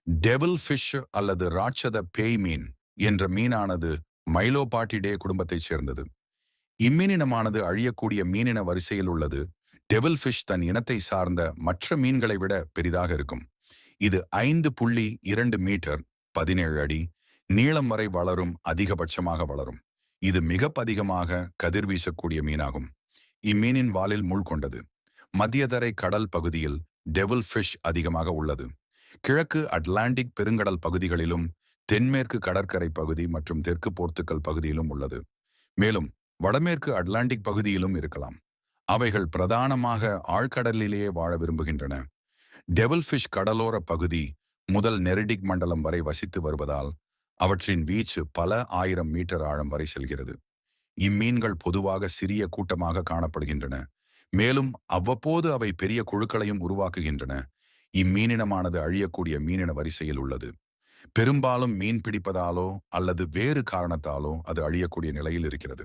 Devil fish அல்லது ராட்சத பேய் மீன் என்ற மீனானது மைலோபாட்டிடே குடும்பத்தைச் சேர்ந்தது. இம்மீனினமானது அழியக்கூடிய மீனின வரிசையில் உள்ளது. டெவில் ஃபிஷ் தன் இனத்தை சார்ந்த மற்ற மீன்களை விட பெரிதாக இருக்கும். இது 5.2 மீட்டர் 17 அடி நீளம் வரை வளரும், அதிகபட்சமாக வளரும். இது மிக அதிகமாக கதிர்வீசக்கூடிய மீனாகும். இம்மீனின் வாலில் முள் கொண்டது. மத்தியதரை கடல் பகுதியில் டெவில் ஃபிஷ் அதிகமாக உள்ளது. கிழக்கு அட்லாண்டிக் பெருங்கடல் பகுதிகளிலும் தென்மேற்கு கடற்கரை பகுதி மற்றும் தெற்கு போர்த்துக்கல் பகுதியிலும் உள்ளது. மேலும் வடமேற்கு அட்லாண்டிக் பகுதியிலும் இருக்கலாம். அவைகள் பிரதானமாக ஆழ்கடலிலேயே வாழ விரும்புகின்றன. டெவில் ஃபிஷ் கடலோர பகுதி முதல் நெரிடிக் மண்டலம் வரை வசித்து வருவதால் அவற்றின் வீச்சு பல 1000 மீட்டர் ஆழம் வரை செல்கிறது. இம்மீன்கள் பொதுவாக சிறிய கூட்டமாக காணப்படுகின்றன. மேலும் அவ்வப்போது அவை பெரிய குழுக்களையும் உருவாக்குகின்றன. இம்மீனினமானது அழியக்கூடிய மீனின வரிசையில் உள்ளது. பெரும்பாலும் மீன் பிடிப்பதாலோ அல்லது வேறு காரணத்தாலோ அது அழியக்கூடிய நிலையில் இருக்கிறது.